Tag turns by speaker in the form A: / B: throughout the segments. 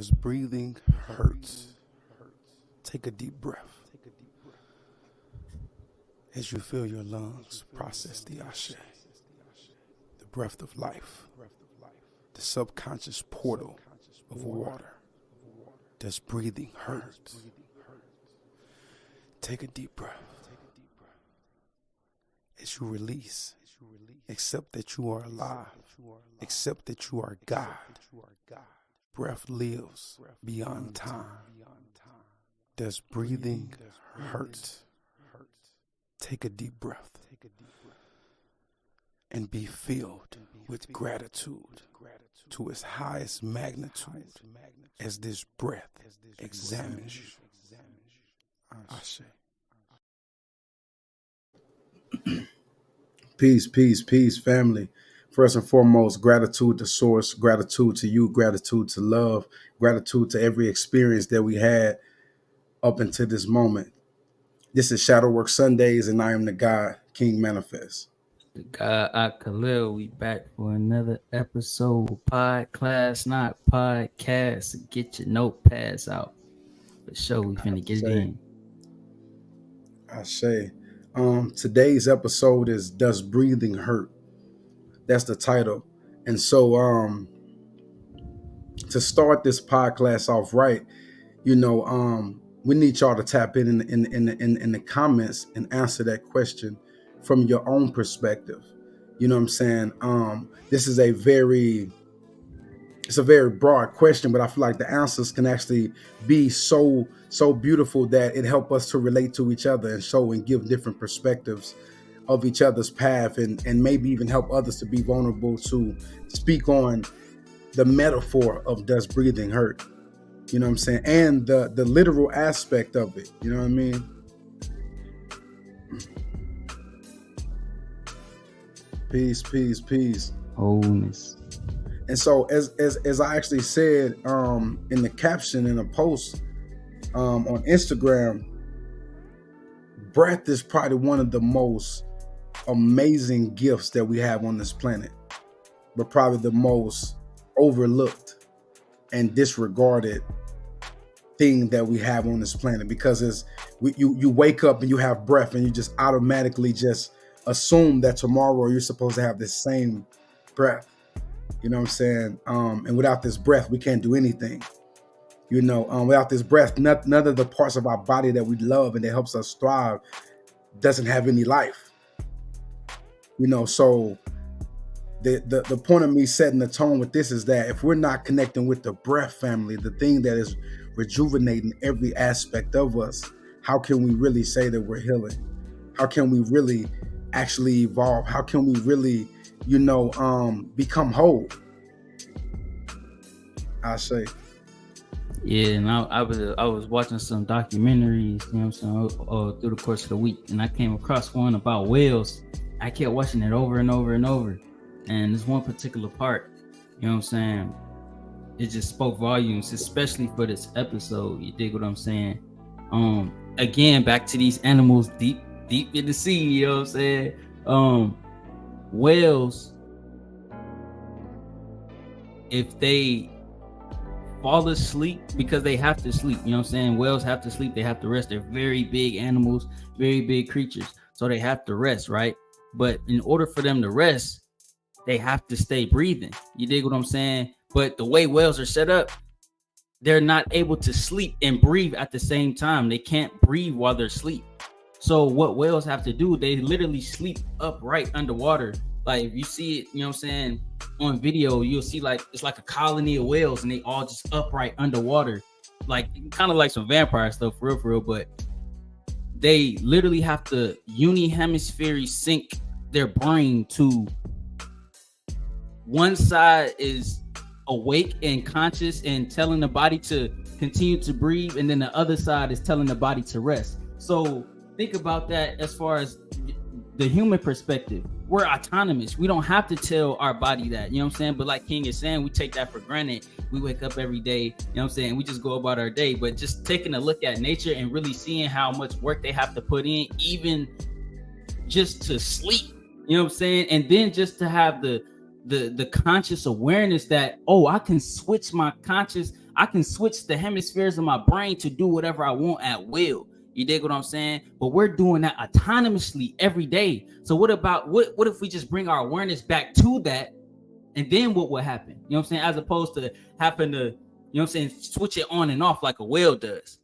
A: Does breathing hurts? Take a deep breath as you feel your lungs process the ashe, the breath of life, the subconscious portal of water. Does breathing hurt? Take a deep breath as you release. Accept that you are alive. Accept that you are God. Breath lives beyond time. Does breathing hurt? Take a deep breath and be filled with gratitude to its highest magnitude as this breath examines you. Ashe.
B: Peace, peace, peace, family. First and foremost, gratitude to Source, gratitude to you, gratitude to love, gratitude to every experience that we had up until this moment. This is Shadowwork Sundays, and I am the God, King Manifest.
C: The God Khalil, we back for another episode. Pod class, not podcast. Get your notepads out. For sure, we finna get it in.
B: I say, today's episode is Does Breathing Hurt? That's the title. And so, to start this podcast off right, we need y'all to tap in the comments and answer that question from your own perspective. You know what I'm saying? This is a very broad question, but I feel like the answers can actually be so beautiful that it help us to relate to each other and show and give different perspectives of each other's path, and maybe even help others to be vulnerable to speak on the metaphor of does breathing hurt? You know what I'm saying? And the literal aspect of it. You know what I mean? Peace, peace, peace.
C: Wholeness.
B: And so as I actually said in the caption in a post on Instagram, breath is probably one of the most amazing gifts that we have on this planet, but probably the most overlooked and disregarded thing that we have on this planet, because you wake up and you have breath and you just automatically just assume that tomorrow you're supposed to have this same breath. You know what I'm saying? And without this breath, we can't do anything. Without this breath, none of the parts of our body that we love and that helps us thrive doesn't have any life. So the point of me setting the tone with this is that if we're not connecting with the breath, family, the thing that is rejuvenating every aspect of us, how can we really say that we're healing? How can we really actually evolve? How can we really, become whole? I say.
C: Yeah, and I was watching some documentaries, you know what I'm saying, through the course of the week, and I came across one about whales. I kept watching it over and over and over, and there's one particular part, you know what I'm saying, it just spoke volumes, especially for this episode. You dig what I'm saying? Again, back to these animals deep in the sea, you know what I'm saying? Whales, if they fall asleep, because they have to sleep, you know what I'm saying? Whales have to sleep, they have to rest. They're very big animals, very big creatures, so they have to rest, right? But in order for them to rest, they have to stay breathing. You dig what I'm saying? But the way whales are set up, they're not able to sleep and breathe at the same time. They can't breathe while they're asleep. So what whales have to do, they literally sleep upright underwater. Like if you see it, you know what I'm saying, on video, you'll see like it's like a colony of whales and they all just upright underwater. Like kind of like some vampire stuff for real, but they literally have to unihemisphere sync their brain to one side is awake and conscious and telling the body to continue to breathe, and then the other side is telling the body to rest. So think about that as far as the human perspective. We're autonomous. We don't have to tell our body that, you know what I'm saying? But like King is saying, we take that for granted. We wake up every day, you know what I'm saying? We just go about our day. But just taking a look at nature and really seeing how much work they have to put in, even just to sleep, you know what I'm saying? And then just to have the conscious awareness that, oh, I can switch my conscious. I can switch the hemispheres of my brain to do whatever I want at will. You dig what I'm saying? But we're doing that autonomously every day. So what if we just bring our awareness back to that, and then what will happen? You know what I'm saying? As opposed to having to, you know what I'm saying, switch it on and off like a whale does.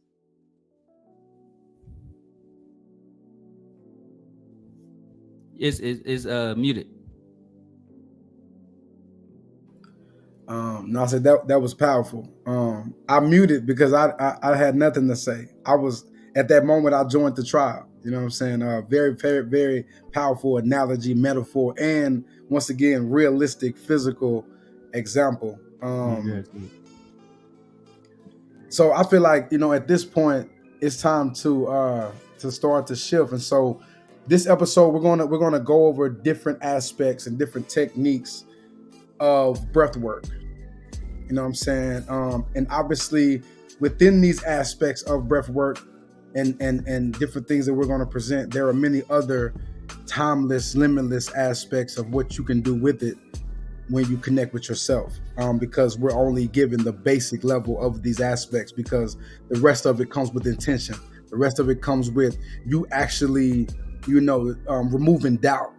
C: Is muted.
B: No, I said that was powerful. I muted because I had nothing to say. I was at that moment I joined the trial. You know what I'm saying? Very, very, very powerful analogy, metaphor, and once again, realistic physical example. So I feel like, you know, at this point it's time to start to shift. And so this episode we're gonna go over different aspects and different techniques of breath work. You know what I'm saying? And obviously within these aspects of breath work and different things that we're going to present, there are many other timeless, limitless aspects of what you can do with it when you connect with yourself. Because we're only given the basic level of these aspects, because the rest of it comes with intention. The rest of it comes with you actually, removing doubt,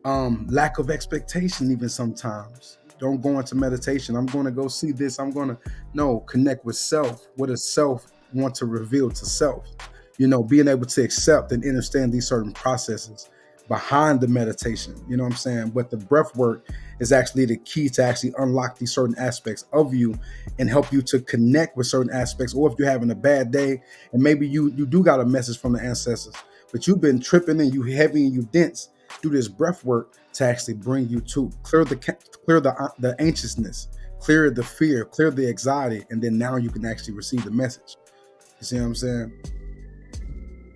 B: lack of expectation, even sometimes. Don't go into meditation. I'm going to go see this. I'm going to connect with self. What does self want to reveal to self? Being able to accept and understand these certain processes behind the meditation. You know what I'm saying? But the breath work is actually the key to actually unlock these certain aspects of you and help you to connect with certain aspects. Or if you're having a bad day and maybe you do got a message from the ancestors, but you've been tripping and you heavy and you dense, do this breath work to actually bring you to clear the anxiousness, clear the fear, clear the anxiety, and then now you can actually receive the message. You see what I'm saying?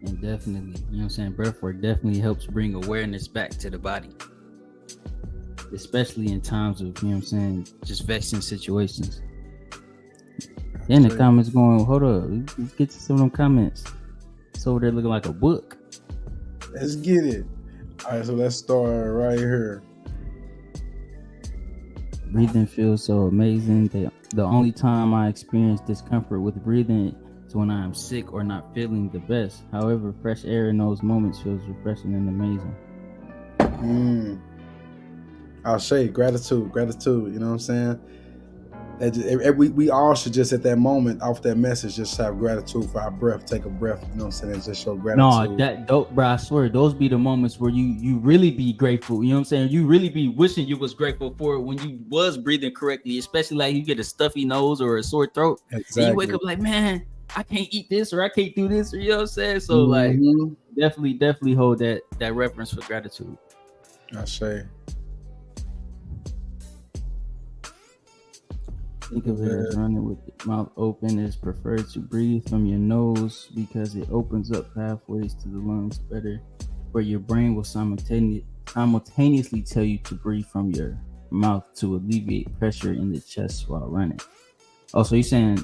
C: And definitely, you know what I'm saying, breath work definitely helps bring awareness back to the body, especially in times of, you know what I'm saying, just vexing situations. Then the comments going, hold up, let's get to some of them comments. It's over there looking like a book.
B: Let's get it. All right, so let's start right here.
C: Breathing feels so amazing. The only time I experience discomfort with breathing is when I am sick or not feeling the best. However, fresh air in those moments feels refreshing and amazing.
B: I'll say gratitude. You know what I'm saying? We all should just at that moment, off that message, just have gratitude for our breath. Take a breath, you know what I'm saying, and just show gratitude.
C: No, bro, I swear, those be the moments where you really be grateful. You know what I'm saying? You really be wishing you was grateful for it when you was breathing correctly, especially like you get a stuffy nose or a sore throat. Exactly. And you wake up like, man, I can't eat this or I can't do this, or you know what I'm saying? So like definitely hold that reference for gratitude.
B: I say.
C: Think of it as running with the mouth open. It's preferred to breathe from your nose because it opens up pathways to the lungs better, where your brain will simultaneously tell you to breathe from your mouth to alleviate pressure in the chest while running. Oh, so you're saying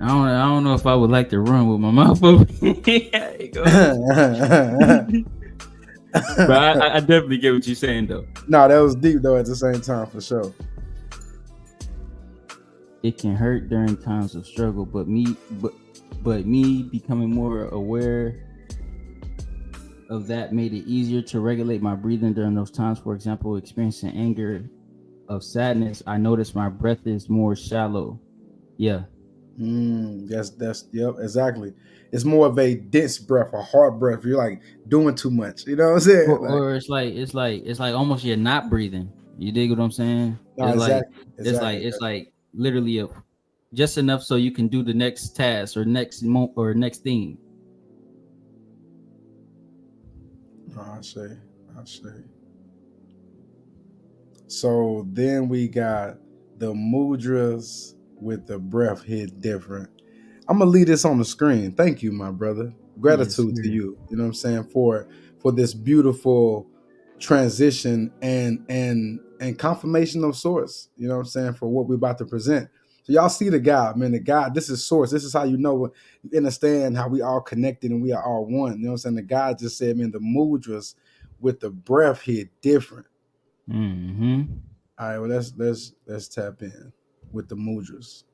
C: I don't know if I would like to run with my mouth open. Yeah, you go. But I definitely get what you're saying, though.
B: No, that was deep, though, at the same time, for sure.
C: It can hurt during times of struggle, but me becoming more aware of that made it easier to regulate my breathing during those times. For example, experiencing anger of sadness, I noticed my breath is more shallow. Yeah.
B: That's yep, exactly. It's more of a dense breath, a hard breath. You're like doing too much. You know what I'm saying?
C: Or it's like almost you're not breathing. You dig what I'm saying?
B: No,
C: it's like literally just enough so you can do the next task or next thing.
B: I say. So then we got the mudras with the breath hit different. I'm gonna leave this on the screen. Thank you, my brother. Gratitude to you. You know what I'm saying, for this beautiful transition and confirmation of source. You know what I'm saying, for what we're about to present. So y'all see the God, man. The God, this is source. This is how you understand how we all connected and we are all one. You know what I'm saying? The God just said, man, the mudras with the breath hit different.
C: Mm-hmm.
B: All right, well let's tap in with the mudras.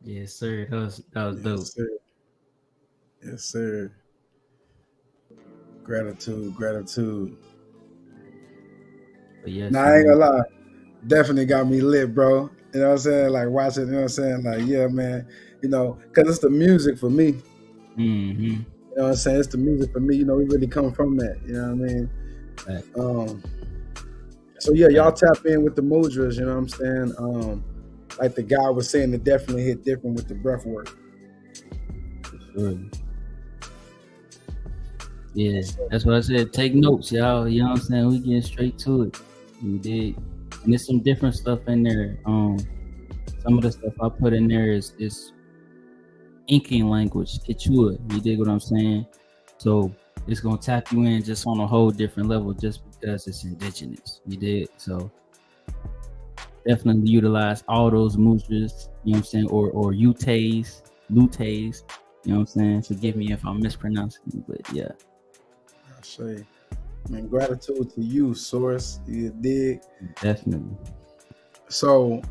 C: Yes, sir. That was dope.
B: Yes, sir. Yes, sir. Gratitude, gratitude.
C: But yes,
B: Now I ain't gonna
C: man.
B: lie, definitely got me lit, bro. You know what I'm saying? Like watching, you know what I'm saying? Like, yeah, man. Because it's the music for me.
C: Mm-hmm.
B: You know what I'm saying? It's the music for me. We really come from that. You know what I mean?
C: Fact,
B: Um, so yeah, y'all
C: fact,
B: tap in with the mudras. You know what I'm saying? Like the guy was saying, it definitely hit different with the breath work.
C: for sure. Yeah, that's what I said. Take notes, y'all. You know what I'm saying? We getting straight to it. You dig? And there's some different stuff in there. Some of the stuff I put in there is inking language, Quechua. You dig what I'm saying? So it's gonna tap you in just on a whole different level just because it's indigenous. You dig? So definitely utilize all those mudras, you know what I'm saying, or utes, lutes, you know what I'm saying? Forgive me if I'm mispronouncing it, but yeah,
B: I say, man, gratitude to you, Source. You dig?
C: definitely.
B: So,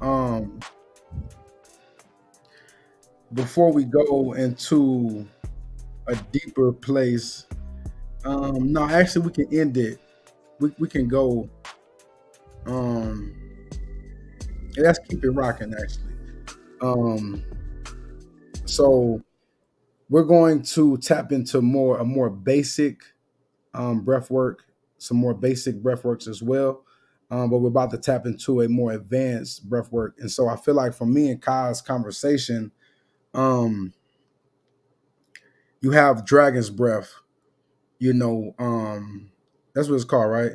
B: before we go into a deeper place, no, actually, we can end it. We can go. Um, let's keep it rocking. Actually, um, so we're going to tap into a more basic breath work, some more basic breath works as well. But we're about to tap into a more advanced breath work. And so I feel like from me and Kai's conversation, um, you have dragon's breath, that's what it's called, right?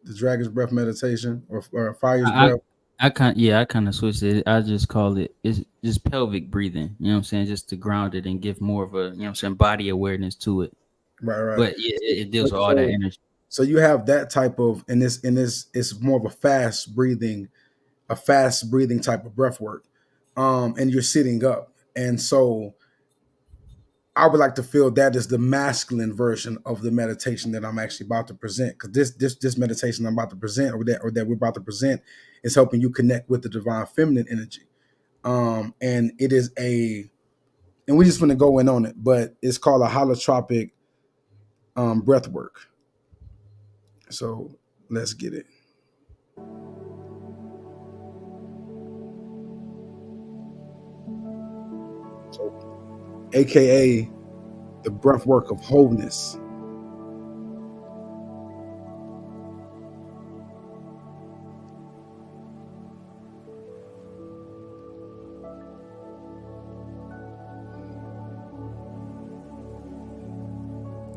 B: The dragon's breath meditation or fire's
C: I
B: breath.
C: I kind of switched it. I just call it, it's just pelvic breathing. You know what I'm saying? Just to ground it and give more of a, you know what I'm saying, body awareness to it.
B: Right, right.
C: But yeah, it
B: So,
C: deals with all that
B: so,
C: energy.
B: so you have that type of, and this it's more of a fast breathing type of breath work, and you're sitting up, and so I would like to feel that is the masculine version of the meditation that I'm actually about to present. Because this meditation I'm about to present, or that we're about to present, is helping you connect with the divine feminine energy. And it is and we just want to go in on it, but it's called a holotropic breath work. So let's get it. So, AKA the breath work of wholeness.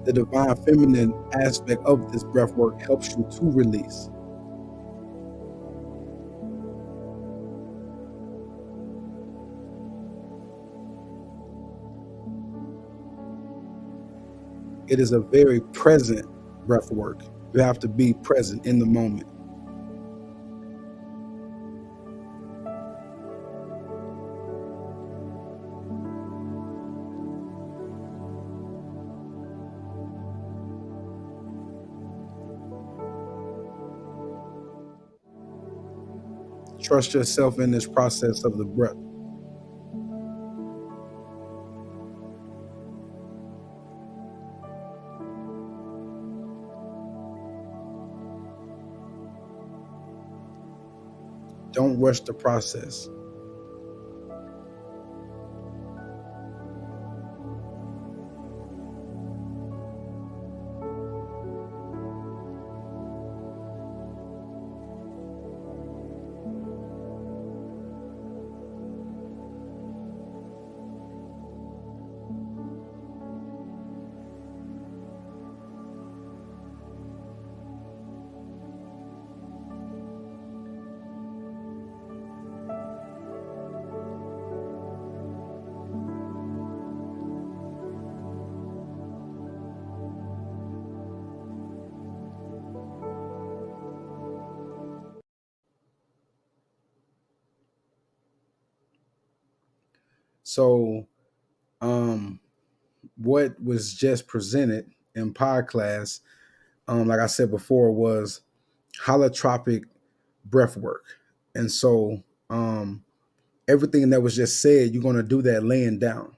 B: The divine feminine aspect of this breath work helps you to release. It is a very present breath work. You have to be present in the moment. Trust yourself in this process of the breath. Don't rush the process. So, um, what was just presented in pod class, like I said before, was holotropic breath work. And so, everything that was just said, you're going to do that laying down.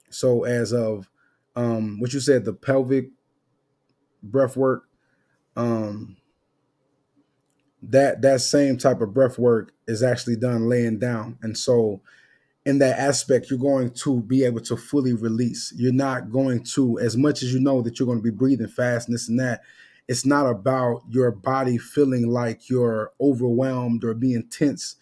B: So, as of what you said, the pelvic breath work, um, that same type of breath work is actually done laying down. And so, in that aspect, you're going to be able to fully release. You're not going to, as much as you know that you're going to be breathing fast and this and that, it's not about your body feeling like you're overwhelmed or being tense.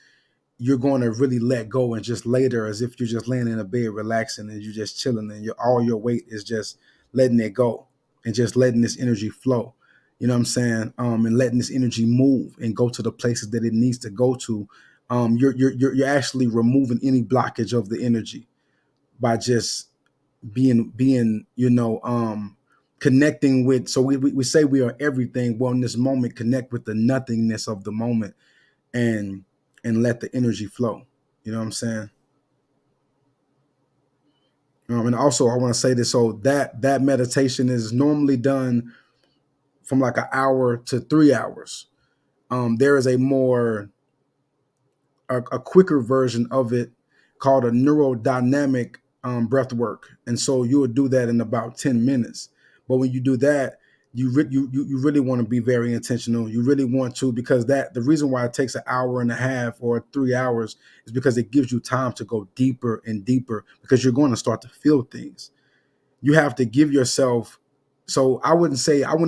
B: You're going to really let go and just lay there as if you're just laying in a bed relaxing and you're just chilling, and all your weight is just letting it go and just letting this energy flow. You know what I'm saying? And letting this energy move and go to the places that it needs to go to. You're actually removing any blockage of the energy by just being connecting with. So we say we are everything. Well, in this moment, connect with the nothingness of the moment and let the energy flow. You know what I'm saying? And also, I want to say this: so that meditation is normally done from like an hour to 3 hours. There is a quicker version of it called a neurodynamic breath work, and so you would do that in about 10 minutes. But when you do that, you really want to be very intentional. You really want to, because that the reason why it takes an hour and a half or 3 hours is because it gives you time to go deeper and deeper, because you're going to start to feel things. You have to give yourself. So I wouldn't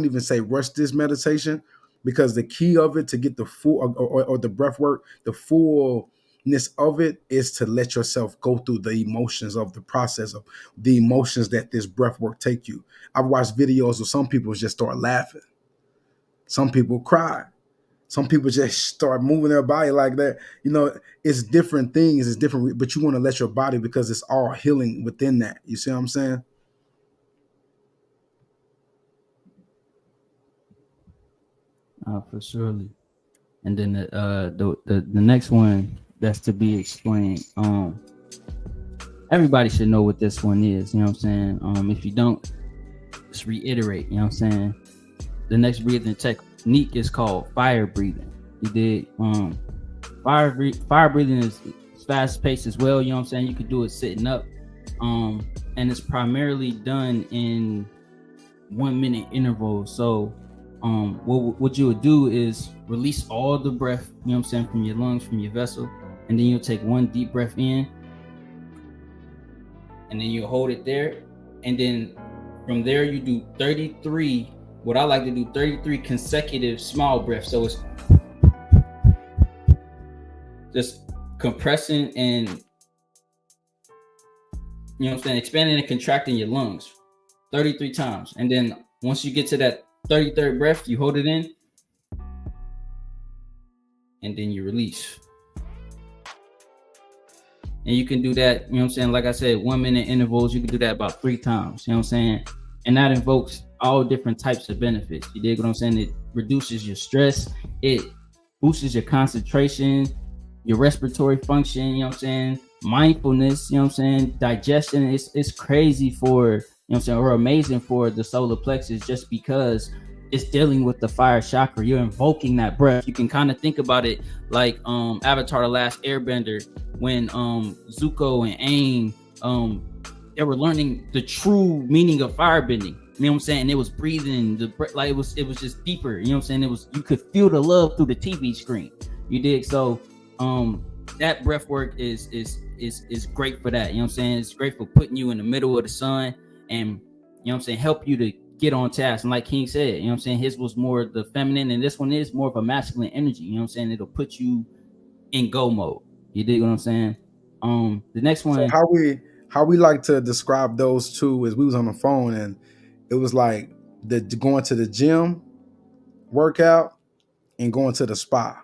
B: even say rush this meditation, because the key of it to get the full, or the breath work, the fullness of it, is to let yourself go through the emotions of the process of the emotions that this breath work take you. I've watched videos of some people just start laughing. Some people cry. Some people just start moving their body like that. You know, it's different things. It's different, but you want to let your body, because it's all healing within that. You see what I'm saying?
C: For surely. And then the next one that's to be explained. Everybody should know what this one is. You know what I'm saying? If you don't, just reiterate. You know what I'm saying? The next breathing technique is called fire breathing. You did fire breathing is fast paced as well. You know what I'm saying? You could do it sitting up. And it's primarily done in 1 minute intervals. So what you would do is release all the breath, you know what I'm saying, from your lungs, from your vessel, and then you'll take one deep breath in, and then you hold it there, and then from there you do 33, what I like to do, 33 consecutive small breaths. So it's just compressing and, you know what I'm saying, expanding and contracting your lungs 33 times. And then once you get to that 33rd breath, you hold it in, and then you release. And you can do that, you know what I'm saying, like I said, 1 minute intervals. You can do that about 3 times, you know what I'm saying? And that invokes all different types of benefits. You dig what I'm saying? It reduces your stress, it boosts your concentration, your respiratory function, you know what I'm saying, mindfulness, you know what I'm saying, digestion. It's crazy for, you know what I'm saying, or amazing for the solar plexus, just because it's dealing with the fire chakra. You're invoking that breath. You can kind of think about it like Avatar: The Last Airbender, when Zuko and Aang they were learning the true meaning of firebending. You know what I'm saying? And it was breathing the breath, like it was just deeper. You know what I'm saying? It was, you could feel the love through the TV screen. You dig? So that breath work is great for that. You know what I'm saying? It's great for putting you in the middle of the sun, and, you know what I'm saying, help you to get on task. And like King said, you know what I'm saying, his was more the feminine, and this one is more of a masculine energy. You know what I'm saying? It'll put you in go mode. You dig what I'm saying? The next one.
B: So how we like to describe those two is, we was on the phone, and it was like the going to the gym workout and going to the spa.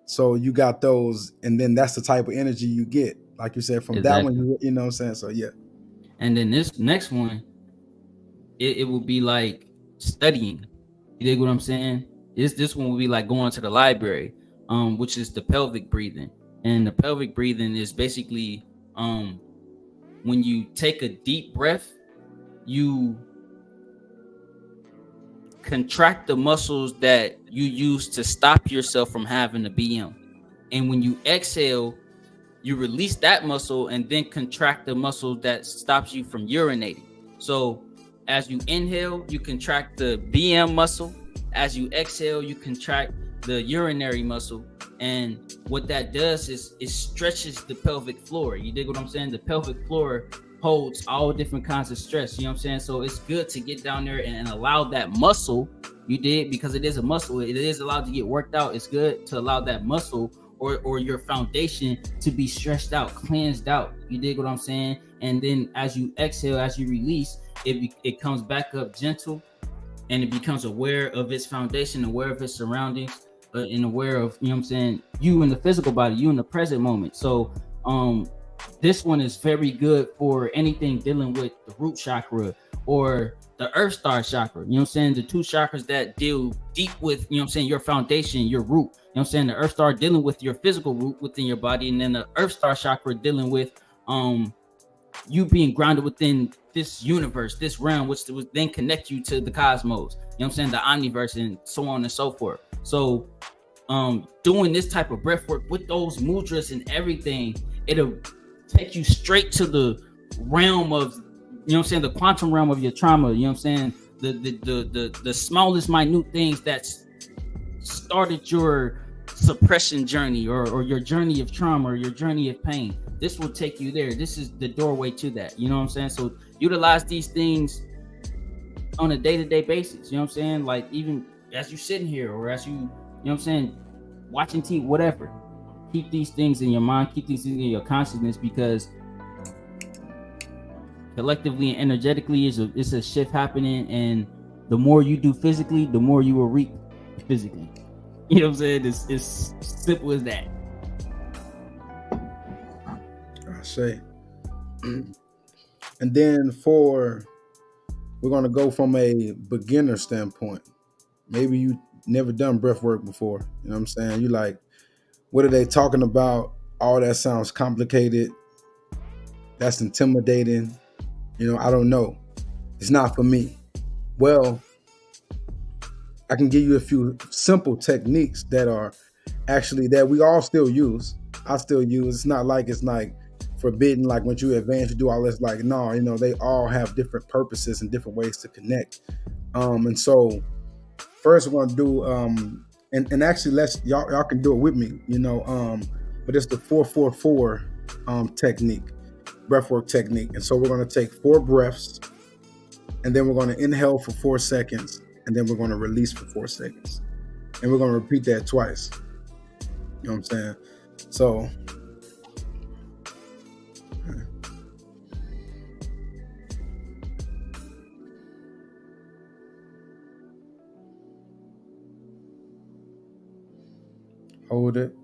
B: So you got those, and then that's the type of energy you get, like you said, from exactly. That one. You know what I'm saying? So yeah.
C: And then this next one, it will be like studying. You dig what I'm saying? This one will be like going to the library, which is the pelvic breathing. And the pelvic breathing is basically when you take a deep breath, you contract the muscles that you use to stop yourself from having a BM. And when you exhale, you release that muscle and then contract the muscle that stops you from urinating. So as you inhale, you contract the BM muscle. As you exhale, you contract the urinary muscle. And what that does is it stretches the pelvic floor. You dig what I'm saying? The pelvic floor holds all different kinds of stress. You know what I'm saying? So it's good to get down there and allow that muscle, you dig, because it is a muscle. It is allowed to get worked out. It's good to allow that muscle or your foundation to be stretched out, cleansed out. You dig what I'm saying? And then as you exhale, as you release, it comes back up gentle, and it becomes aware of its foundation, aware of its surroundings, and aware of, you know what I'm saying, you in the physical body, you in the present moment. So this one is very good for anything dealing with the root chakra or the earth star chakra. You know what I'm saying? The two chakras that deal deep with, you know what I'm saying, your foundation, your root. You know what I'm saying? The earth star dealing with your physical root within your body, and then the earth star chakra dealing with you being grounded within this universe, this realm, which would then connect you to the cosmos. You know what I'm saying? The omniverse, and so on and so forth. So doing this type of breath work with those mudras and everything, it'll take you straight to the realm of, you know what I'm saying, the quantum realm of your trauma. You know what I'm saying? The smallest minute things that started your suppression journey or your journey of trauma or your journey of pain. This will take you there. This is the doorway to that. You know what I'm saying? So utilize these things on a day-to-day basis. You know what I'm saying? Like, even as you sitting here, or as you know what I'm saying, watching TV, whatever. Keep these things in your mind, keep these things in your consciousness, because collectively and energetically it's a shift happening, and the more you do physically, the more you will reap physically. You know what I'm saying? It's simple as that.
B: I say. And then we're gonna go from a beginner standpoint. Maybe you never done breath work before. You know what I'm saying? You like, what are they talking about? All that sounds complicated. That's intimidating. You know, I don't know. It's not for me. Well, I can give you a few simple techniques that are actually that we all still use. I still use. It's not like it's like forbidden, like when you advance, you do all this. Like, no, you know, they all have different purposes and different ways to connect. And so first we're gonna do and actually let's y'all can do it with me, you know. But it's the 4-4-4 technique, breathwork technique. And so we're gonna take 4 breaths, and then we're gonna inhale for 4 seconds, and then we're gonna release for 4 seconds. And we're gonna repeat that twice. You know what I'm saying? So hold it,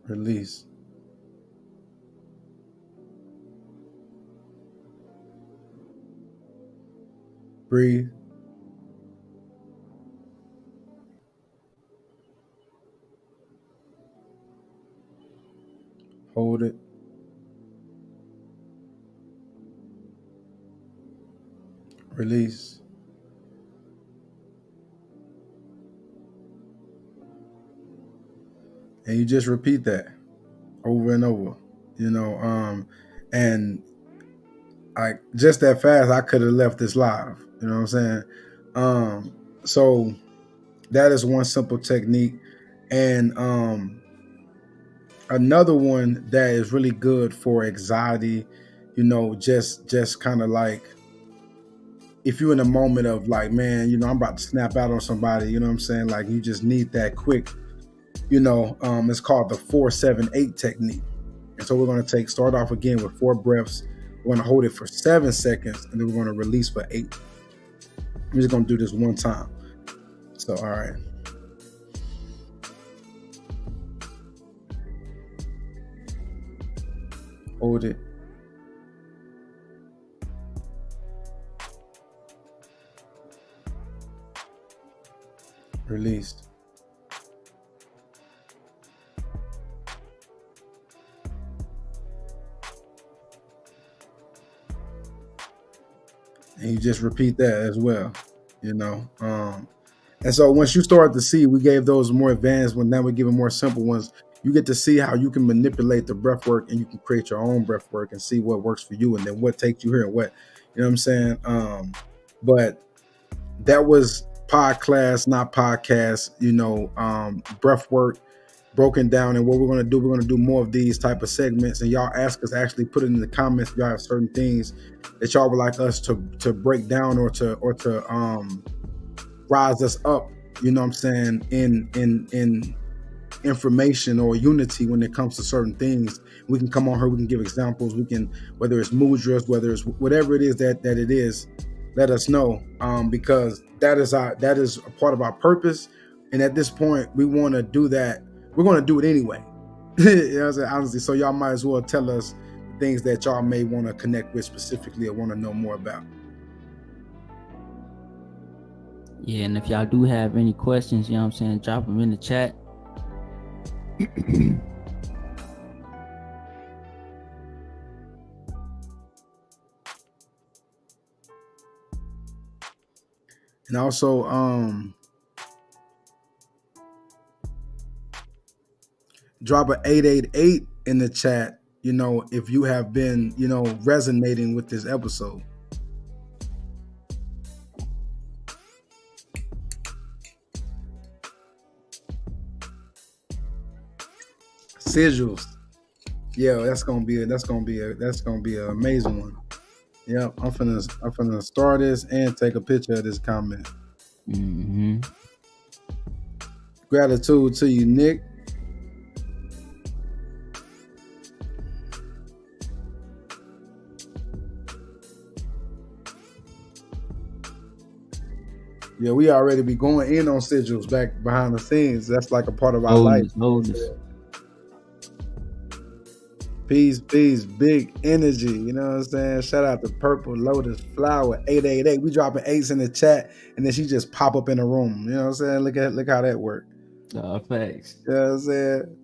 B: release. Breathe. Hold it. Release. And you just repeat that over and over, you know. And I just that fast, I could have left this live. You know what I'm saying? So that is one simple technique. And another one that is really good for anxiety, you know, just kind of like if you're in a moment of like, man, you know, I'm about to snap out on somebody, you know what I'm saying? Like you just need that quick, you know, it's called the 4-7-8 technique. And so we're going to start off again with 4 breaths. We're going to hold it for 7 seconds, and then we're going to release for 8. I'm just going to do this one time. So, all right. Hold it. Release. And you just repeat that as well, you know. And so once you start to see, we gave those more advanced ones, now we're giving more simple ones. You get to see how you can manipulate the breath work, and you can create your own breath work and see what works for you, and then what takes you here and what, you know what I'm saying? But that was podcast, not podcast, you know, breath work broken down. And what we're going to do more of these type of segments. And y'all ask us, actually put it in the comments if y'all have certain things that y'all would like us to break down or to rise us up, you know what I'm saying, in information or unity when it comes to certain things. We can come on here, we can give examples, we can, whether it's mudras, whether it's whatever it is that it is, let us know, because that is a part of our purpose. And at this point, we want to do that. We're going to do it anyway. You know what I'm saying? Honestly, so y'all might as well tell us things that y'all may want to connect with specifically or want to know more about.
C: Yeah, and if y'all do have any questions, you know what I'm saying, drop them in the chat.
B: And also, drop an 888 in the chat, you know, if you have been, you know, resonating with this episode. Sigils. Yeah, that's gonna be an amazing one. Yep, I'm finna start this and take a picture of this comment.
C: Mm-hmm.
B: Gratitude to you, Nick. Yeah, we already be going in on sigils back behind the scenes. That's like a part of our life.
C: Boldness.
B: Peace, big energy. You know what I'm saying? Shout out to Purple Lotus Flower 888. We dropping eights in the chat, and then she just pop up in the room. You know what I'm saying? Look how that worked.
C: Facts.
B: You know what I'm saying?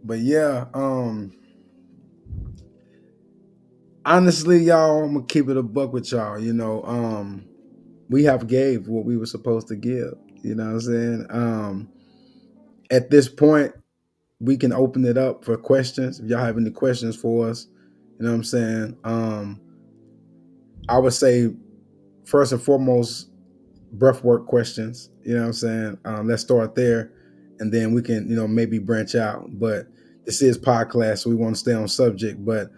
B: But yeah, honestly, y'all, I'm gonna keep it a buck with y'all. You know, we have gave what we were supposed to give. You know what I'm saying? At this point, we can open it up for questions. If y'all have any questions for us, you know what I'm saying? I would say first and foremost, breathwork questions. You know what I'm saying? Let's start there, and then we can, maybe branch out. But this is podcast, so we want to stay on subject. But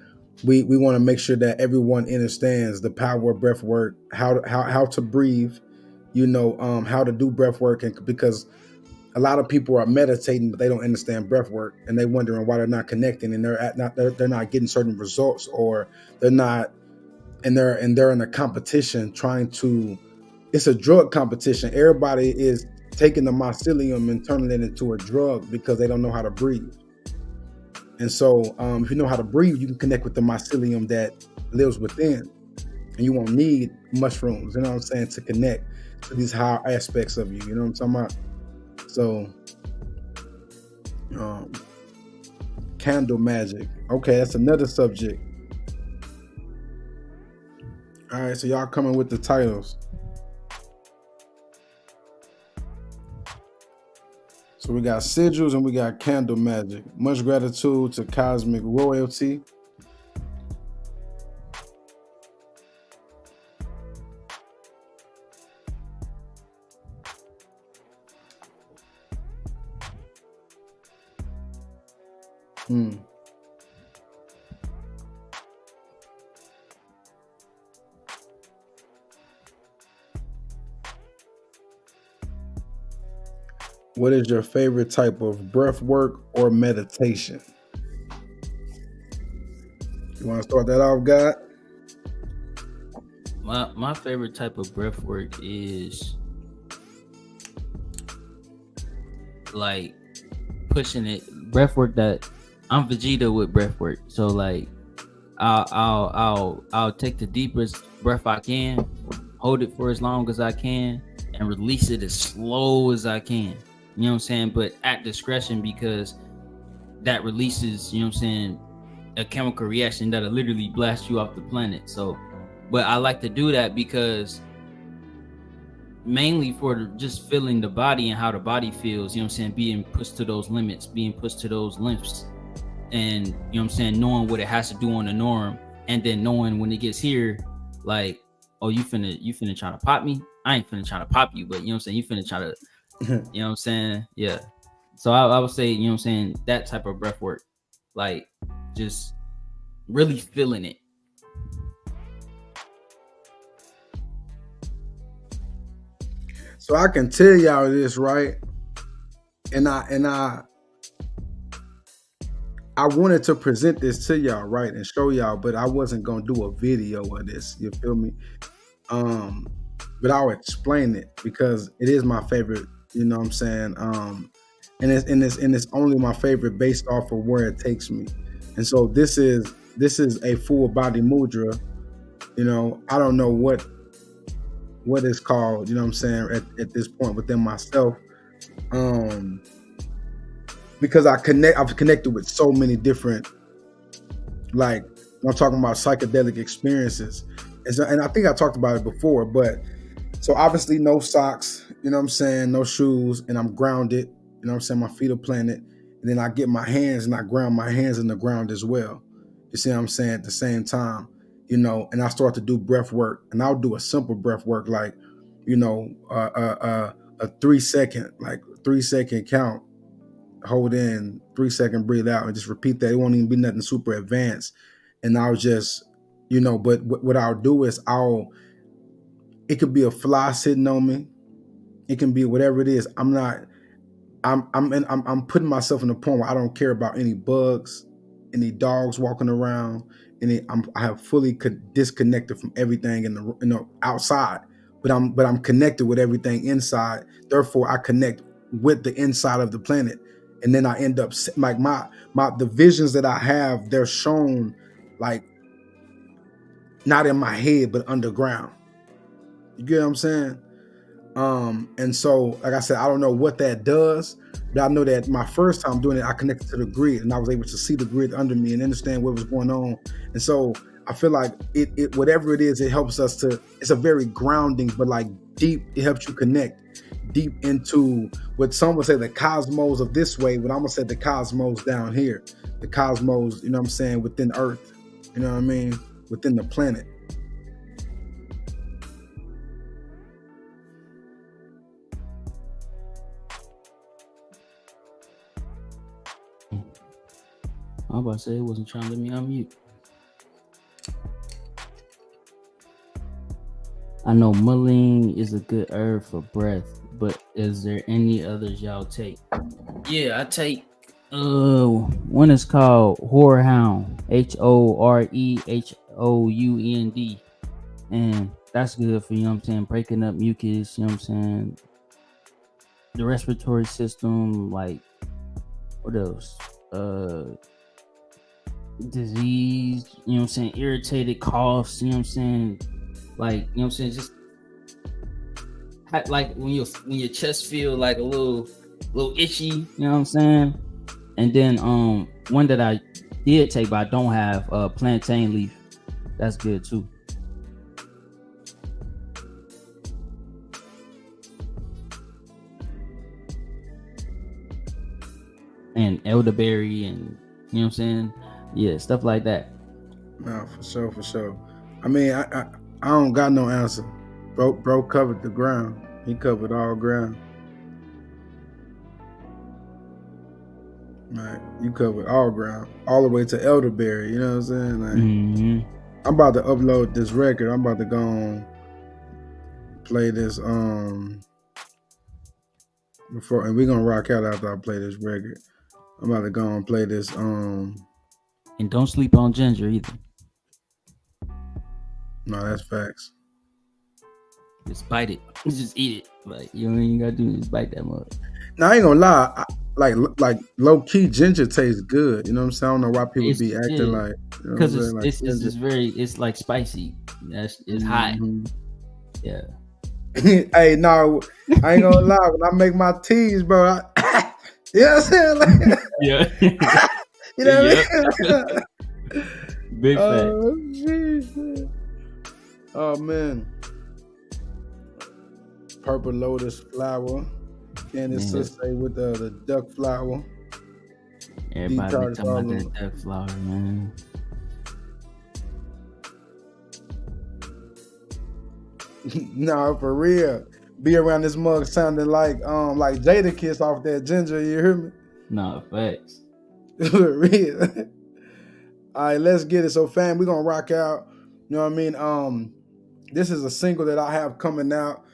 B: we want to make sure that everyone understands the power of breath work, how to breathe, how to do breath work, and because a lot of people are meditating, but they don't understand breath work, and they're wondering why they're not connecting, and they're not getting certain results, or they're not, and they're in a competition trying to. It's a drug competition. Everybody is taking the mycelium and turning it into a drug because they don't know how to breathe. And so, if you know how to breathe, you can connect with the mycelium that lives within, and you won't need mushrooms. You know what I'm saying, to connect to these higher aspects of you. You know what I'm talking about? So, candle magic. Okay, that's another subject. All right, so y'all coming with the titles. So we got sigils and we got candle magic. Much gratitude to Cosmic Royalty. What is your favorite type of breath work or meditation? You want to start that off, God?
C: My favorite type of breath work is like pushing it. Breath work that I'm Vegeta with breath work. So like I'll take the deepest breath I can, hold it for as long as I can, and release it as slow as I can. You know what I'm saying? But at discretion, because that releases, you know what I'm saying, a chemical reaction that'll literally blast you off the planet. So, but I like to do that because mainly for just feeling the body and how the body feels, you know what I'm saying, being pushed to those limits, being pushed to those lengths, and you know what I'm saying, knowing what it has to do on the norm, and then knowing when it gets here, like, oh, you finna try to pop me? I ain't finna try to pop you, but you know what I'm saying, you finna try to, you know what I'm saying? Yeah. So I would say, you know what I'm saying, that type of breath work, like just really feeling it.
B: So I can tell y'all this, right? And I wanted to present this to y'all, right, and show y'all, but I wasn't gonna do a video of this. You feel me? But I'll explain it because it is my favorite. You know what I'm saying? And it's only my favorite based off of where it takes me. And so this is a full body mudra. You know, I don't know what it's called. You know what I'm saying at this point within myself. Because I've connected with so many different, like, I'm talking about psychedelic experiences. And I think I talked about it before, but so obviously no socks, you know what I'm saying, no shoes, and I'm grounded, you know what I'm saying, my feet are planted, and then I get my hands and I ground my hands in the ground as well. You see what I'm saying? At the same time, you know, and I start to do breath work, and I'll do a simple breath work, like, you know, a 3 second, like 3 second count, hold in, 3 second, breathe out, and just repeat that. It won't even be nothing super advanced. And I'll just, you know, but what I'll do is it could be a fly sitting on me. It can be whatever it is. I'm putting myself in a point where I don't care about any bugs, any dogs walking around, I have fully disconnected from everything in the outside, but I'm connected with everything inside. Therefore, I connect with the inside of the planet, and then I end up like the visions that I have. They're shown like not in my head, but underground. You get what I'm saying? And so, like I said, I don't know what that does, but I know that my first time doing it, I connected to the grid, and I was able to see the grid under me and understand what was going on. And so, I feel like it whatever it is, it helps us to. It's a very grounding, but like deep. It helps you connect deep into what some would say the cosmos of this way, but I'm gonna say the cosmos down here, the cosmos. You know what I'm saying, within Earth. You know what I mean, within the planet.
C: I was about to say it wasn't trying to let me unmute. I know mullein is a good herb for breath, but is there any others y'all take? Yeah, I take one is called Horehound, HOREHOUND, and that's good for, you know what I'm saying, breaking up mucus, you know what I'm saying, the respiratory system, like what else? Disease, you know what I'm saying, irritated coughs, you know what I'm saying, like, you know what I'm saying, just like when your chest feel like a little itchy, you know what I'm saying. And then one that I did take but I don't have, plantain leaf, that's good too. And elderberry, and you know what I'm saying, yeah, stuff like that.
B: No, for sure. I mean, I don't got no answer. Bro covered the ground. He covered all ground. Right, you covered all ground, all the way to elderberry. You know what I'm saying? Like, I'm about to upload this record. I'm about to go on play this before, and we're gonna rock out after I play this record. I'm about to go and play this
C: and don't sleep on ginger either.
B: No, that's facts.
C: Just bite it. Just eat it. Like, you ain't gotta do is bite that mug.
B: Now I ain't gonna lie, like low key ginger tastes good. You know what I'm saying? I don't know why people be acting like,
C: because you know, it's just very, it's like spicy. It's hot. Yeah.
B: Hey, no, I ain't gonna lie. When I make my teas, bro, you know what I'm saying? Like,
C: yeah.
B: You know what I mean?
C: Big fact.
B: Geez. Oh man. Purple lotus flower. Candace say with the duck flower.
C: Everybody be talking about that duck flower, man.
B: Nah, for real. Be around this mug sounding like Jada Kiss off that ginger, you hear me?
C: Nah, facts.
B: For real. All right, let's get it. So fam, we're gonna rock out. You know what I mean? This is a single that I have coming out.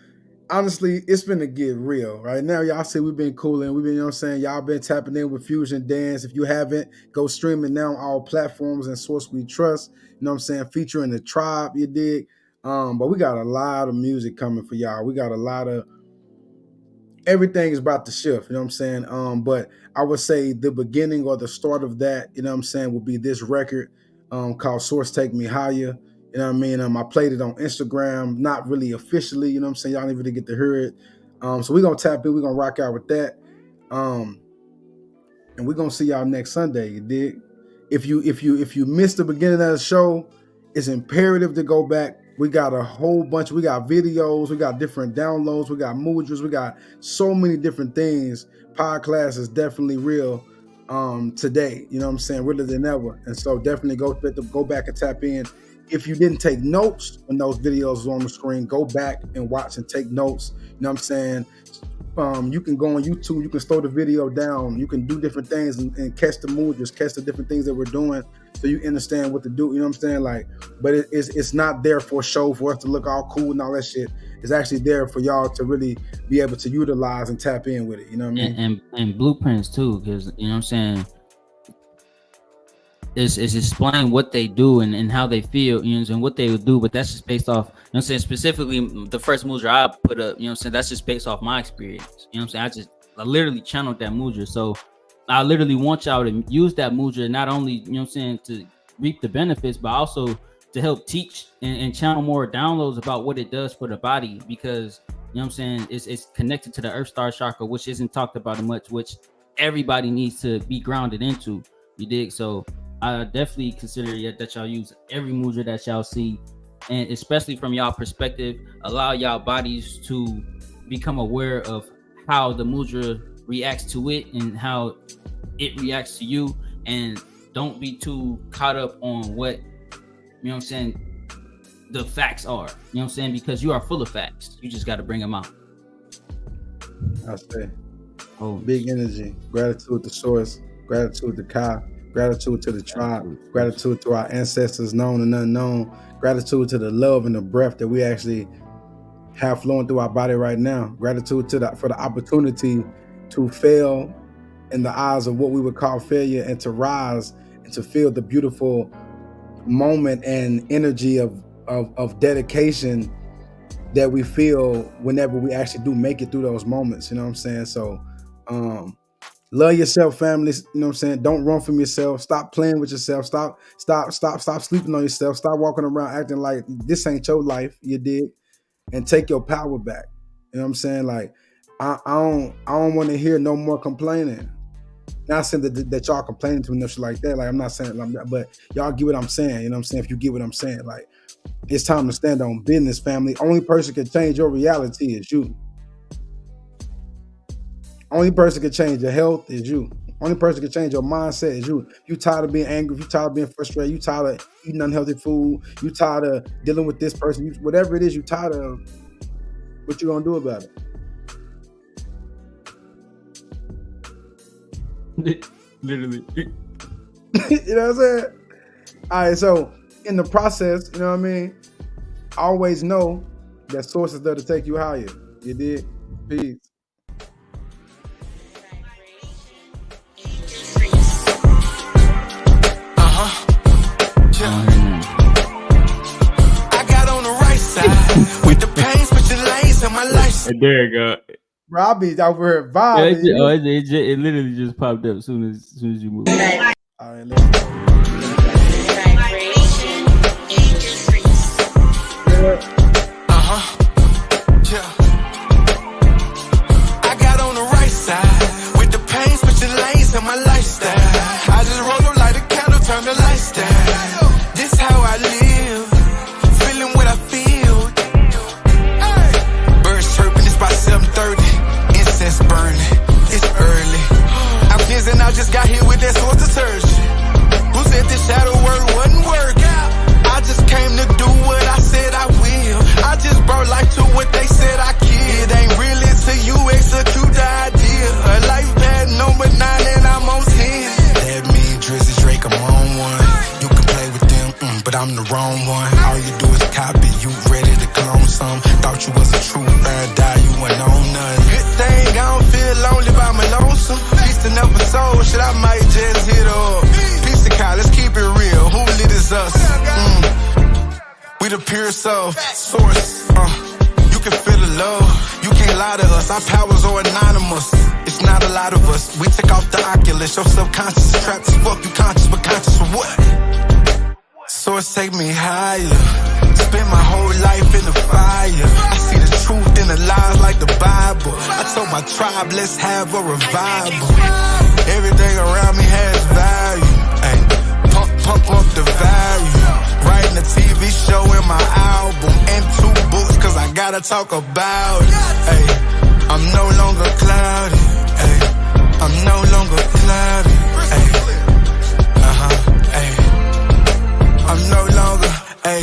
B: Honestly, it's been to get real. Right now, y'all see we've been cooling. We've been, you know what I'm saying? Y'all been tapping in with Fusion Dance. If you haven't, go stream it now on all platforms and Source We Trust. You know what I'm saying? Featuring the tribe, you dig? But we got a lot of music coming for y'all. We got a lot of everything is about to shift, you know what I'm saying? But I would say the beginning or the start of that, you know what I'm saying, will be this record called Source Take Me Higher. You know what I mean? I played it on Instagram, not really officially, you know what I'm saying? Y'all didn't really get to hear it. So we're gonna tap in, we're gonna rock out with that. And we're gonna see y'all next Sunday, you dig? If you missed the beginning of the show, it's imperative to go back. We got a whole bunch. We got videos. We got different downloads. We got mudras. We got so many different things. Podcast is definitely real today. You know what I'm saying? Realer than ever. And so definitely go back and tap in. If you didn't take notes when those videos were on the screen, go back and watch and take notes. You know what I'm saying? You can go on YouTube. You can slow the video down. You can do different things and catch the mood, just catch the different things that we're doing, so you understand what to do. You know what I'm saying? Like, but it's not there for show, for us to look all cool and all that shit. It's actually there for y'all to really be able to utilize and tap in with it. You know what I mean?
C: And blueprints too, because you know what I'm saying. is explain what they do and how they feel, you know, and what they would do. But that's just based off, you know what I'm saying, specifically the first mudra I put up, you know what I'm saying, that's just based off my experience. You know what I'm saying? I literally channeled that mudra. So I literally want y'all to use that mudra, not only, you know what I'm saying, to reap the benefits, but also to help teach and channel more downloads about what it does for the body, because you know what I'm saying, it's connected to the Earth Star chakra, which isn't talked about much, which everybody needs to be grounded into. You dig? So I definitely consider that y'all use every mudra that y'all see, and especially from y'all perspective, allow y'all bodies to become aware of how the mudra reacts to it and how it reacts to you, and don't be too caught up on what, you know what I'm saying, the facts are. You know what I'm saying? Because you are full of facts. You just got to bring them out.
B: I say, big energy, gratitude to source, gratitude to Kai, gratitude to the tribe, gratitude to our ancestors known and unknown, gratitude to the love and the breath that we actually have flowing through our body right now, gratitude to for the opportunity to fail in the eyes of what we would call failure, and to rise and to feel the beautiful moment and energy of dedication that we feel whenever we actually do make it through those moments. You know what I'm saying? So love yourself, family. You know what I'm saying? Don't run from yourself. Stop playing with yourself. Stop sleeping on yourself. Stop walking around acting like this ain't your life. You did. And take your power back. You know what I'm saying? Like, I don't want to hear no more complaining. Not saying that y'all complaining to me no shit like that. Like, I'm not saying like that, but y'all get what I'm saying. You know what I'm saying? If you get what I'm saying, like, it's time to stand on business, family. Only person can change your reality is you. Only person can change your health is you. Only person can change your mindset is you. You tired of being angry, you tired of being frustrated, you tired of eating unhealthy food, you tired of dealing with this person, whatever it is you tired of, what you gonna do about it?
C: Literally.
B: You know what I'm saying? All right, so in the process, you know what I mean, always know that source is there to take you higher. You did? Peace.
D: I got on the right side with the pains, but your lanes in my life.
C: There you go.
B: Robbie's over here vibing.
C: It literally just popped up as soon as you moved.
B: All right, let's go.
D: Yeah. I got on the right side with the pains, but your lanes in my lifestyle. I just roll up like a candle, turn the lights down. This how I live, feeling what I feel. Hey. Birds chirping, it's about 7:30. Incense burning, it's early. I'm kidding, I just got here with that source detergent. Who said this shadow work wasn't working? I just came to do what I said I will. I just brought life to what they said I killed. Ain't really till you execute the idea. A life pad number 9 and I'm on 10. That mean Drizzy Drake, I'm on one. You can play with them, but I'm the wrong one. All you do is copy, you ready to clone some. Thought you was a true die, you went on none. Good thing I don't feel lonely by my lonesome. Piece to never sold, shit I might just hit up. Piece of Kyle, let's keep it real. Who lit is us? We the pure source. You can feel the love. You can't lie to us. Our powers are anonymous. It's not a lot of us. We took off the Oculus. Your subconscious is trapped as fuck. You conscious, but conscious of what? Source take me higher. Spend my whole life in the fire. I see the truth in the lies like the Bible. I told my tribe, let's have a revival. Everything around me has value. Ay, pump up the value. Writing a TV show in my album and 2 books, cause I gotta talk about it. Ay, I'm no longer cloudy. Ay, I'm no longer cloudy. Ay, ay, I'm no longer, ay.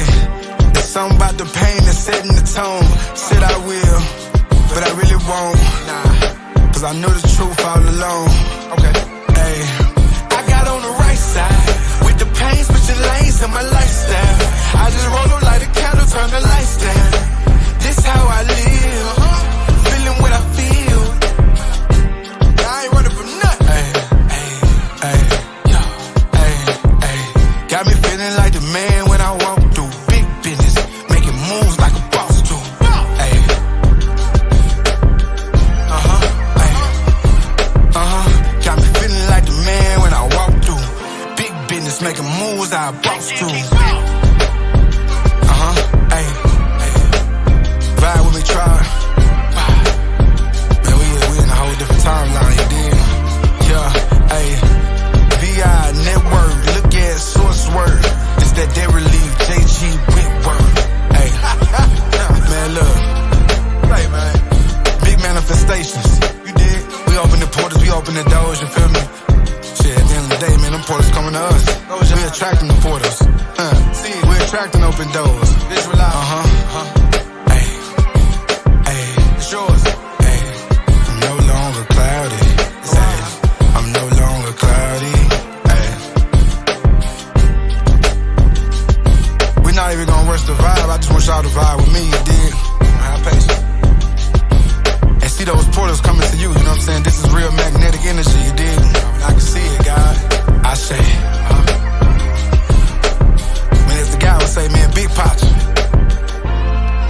D: There's something about the pain that's setting the tone. Said I will, but I really won't. Cause I knew the truth all along. Okay, ay. I got on the right side with the pains, but your lanes in my lifestyle. I just roll up like a candle, turn the lights down. This how I live, feeling what I feel. I ain't running from nothing. Ay, ay, ay, ay, ay. attracting the portals. We're attracting open doors. Hey, hey, it's yours. Hey, I'm no longer cloudy. Hey, I'm no longer cloudy. Hey, we're not even gonna rush the vibe. I just want y'all to vibe with me, you dig? Have patience. And see those portals coming to you, you know what I'm saying? This is real magnetic energy.